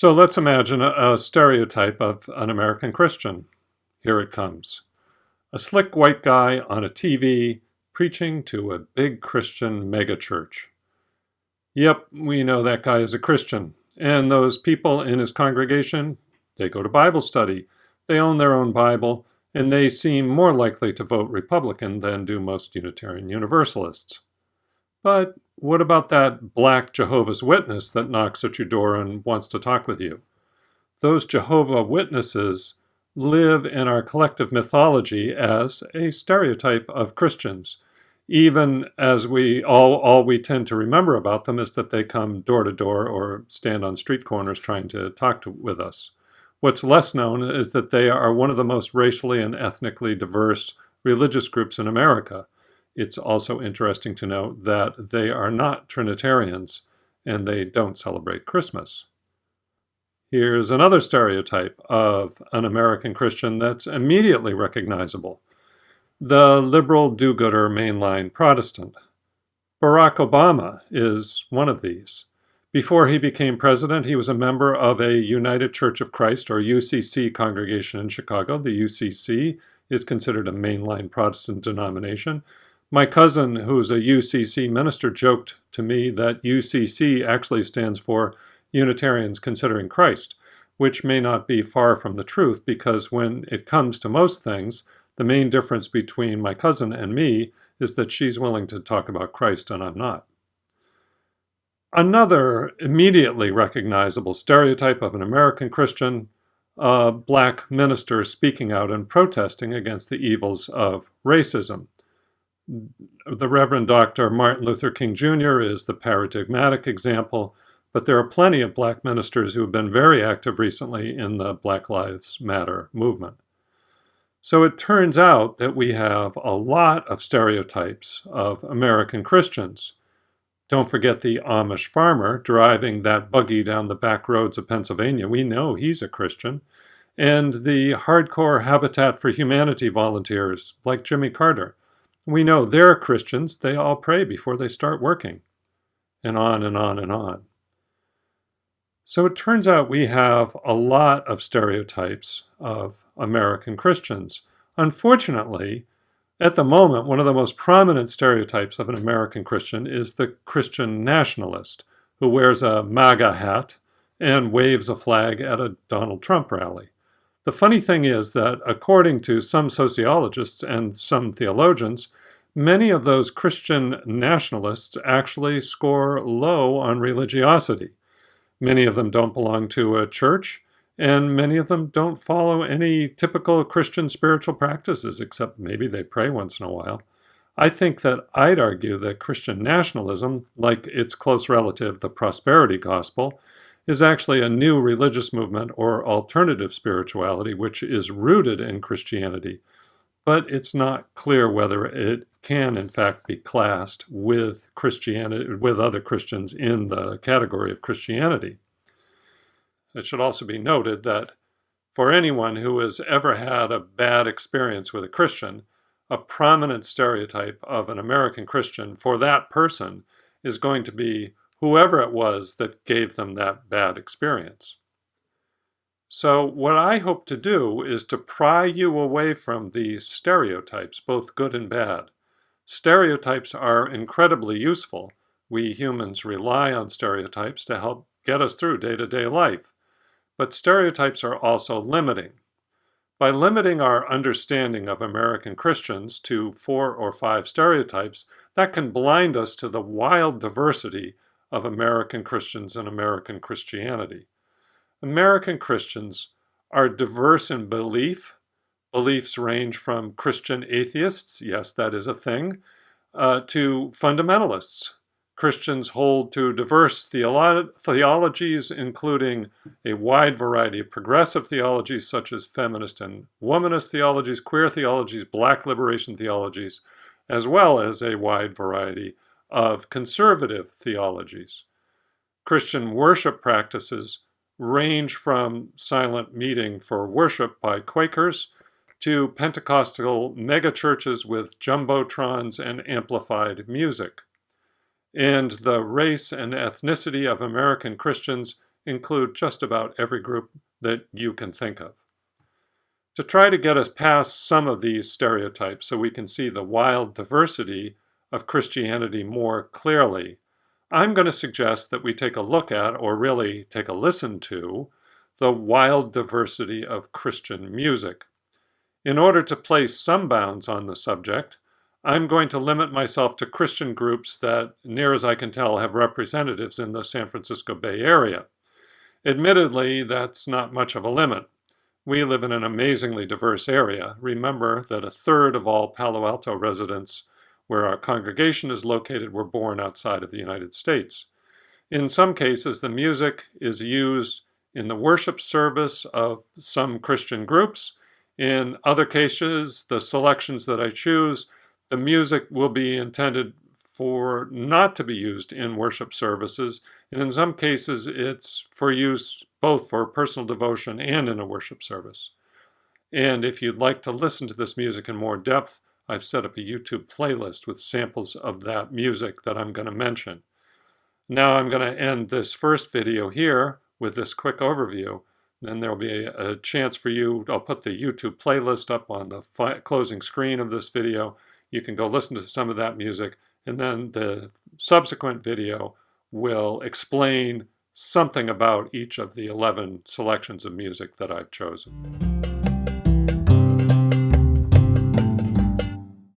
So let's imagine a stereotype of an American Christian. Here it comes. A slick white guy on a TV preaching to a big Christian megachurch. Yep, we know that guy is a Christian. And those people in his congregation, they go to Bible study. They own their own Bible, and they seem more likely to vote Republican than do most Unitarian Universalists. But what about that black Jehovah's Witness that knocks at your door and wants to talk with you? Those Jehovah Witnesses live in our collective mythology as a stereotype of Christians, even as all we tend to remember about them is that they come door to door or stand on street corners trying to talk with us. What's less known is that they are one of the most racially and ethnically diverse religious groups in America. It's also interesting to note that they are not Trinitarians and they don't celebrate Christmas. Here's another stereotype of an American Christian that's immediately recognizable. The liberal do-gooder mainline Protestant. Barack Obama is one of these. Before he became president, he was a member of a United Church of Christ, or UCC, congregation in Chicago. The UCC is considered a mainline Protestant denomination. My cousin, who's a UCC minister, joked to me that UCC actually stands for Unitarians Considering Christ, which may not be far from the truth, because when it comes to most things, the main difference between my cousin and me is that she's willing to talk about Christ and I'm not. Another immediately recognizable stereotype of an American Christian, a black minister speaking out and protesting against the evils of racism. The Reverend Dr. Martin Luther King Jr. is the paradigmatic example, but there are plenty of black ministers who have been very active recently in the Black Lives Matter movement. So it turns out that we have a lot of stereotypes of American Christians. Don't forget the Amish farmer driving that buggy down the back roads of Pennsylvania. We know he's a Christian. And the hardcore Habitat for Humanity volunteers like Jimmy Carter. We know they're Christians. They all pray before they start working. And on and on and on. So it turns out we have a lot of stereotypes of American Christians. Unfortunately, at the moment, one of the most prominent stereotypes of an American Christian is the Christian nationalist, who wears a MAGA hat and waves a flag at a Donald Trump rally. The funny thing is that, according to some sociologists and some theologians, many of those Christian nationalists actually score low on religiosity. Many of them don't belong to a church, and many of them don't follow any typical Christian spiritual practices, except maybe they pray once in a while. I think that I'd argue that Christian nationalism, like its close relative, the prosperity gospel, is actually a new religious movement or alternative spirituality which is rooted in Christianity, but it's not clear whether it can in fact be classed with Christianity, with other Christians in the category of Christianity. It should also be noted that for anyone who has ever had a bad experience with a Christian, a prominent stereotype of an American Christian for that person is going to be whoever it was that gave them that bad experience. So what I hope to do is to pry you away from these stereotypes, both good and bad. Stereotypes are incredibly useful. We humans rely on stereotypes to help get us through day-to-day life. But stereotypes are also limiting. By limiting our understanding of American Christians to 4 or 5 stereotypes, that can blind us to the wild diversity of American Christians and American Christianity. American Christians are diverse in belief. Beliefs range from Christian atheists, yes, that is a thing, to fundamentalists. Christians hold to diverse theologies, including a wide variety of progressive theologies such as feminist and womanist theologies, queer theologies, black liberation theologies, as well as a wide variety of conservative theologies. Christian worship practices range from silent meeting for worship by Quakers to Pentecostal megachurches with jumbotrons and amplified music. And the race and ethnicity of American Christians include just about every group that you can think of. To try to get us past some of these stereotypes so we can see the wild diversity of Christianity more clearly, I'm going to suggest that we take a look at, or really take a listen to, the wild diversity of Christian music. In order to place some bounds on the subject, I'm going to limit myself to Christian groups that, near as I can tell, have representatives in the San Francisco Bay Area. Admittedly, that's not much of a limit. We live in an amazingly diverse area. Remember that a third of all Palo Alto residents where our congregation is located were born outside of the United States. In some cases, the music is used in the worship service of some Christian groups. In other cases, the selections that I choose, the music will be intended for not to be used in worship services, and in some cases it's for use both for personal devotion and in a worship service. And if you'd like to listen to this music in more depth, I've set up a YouTube playlist with samples of that music that I'm going to mention. Now I'm going to end this first video here with this quick overview. Then there'll be a chance for you, I'll put the YouTube playlist up on the closing screen of this video. You can go listen to some of that music, and then the subsequent video will explain something about each of the 11 selections of music that I've chosen.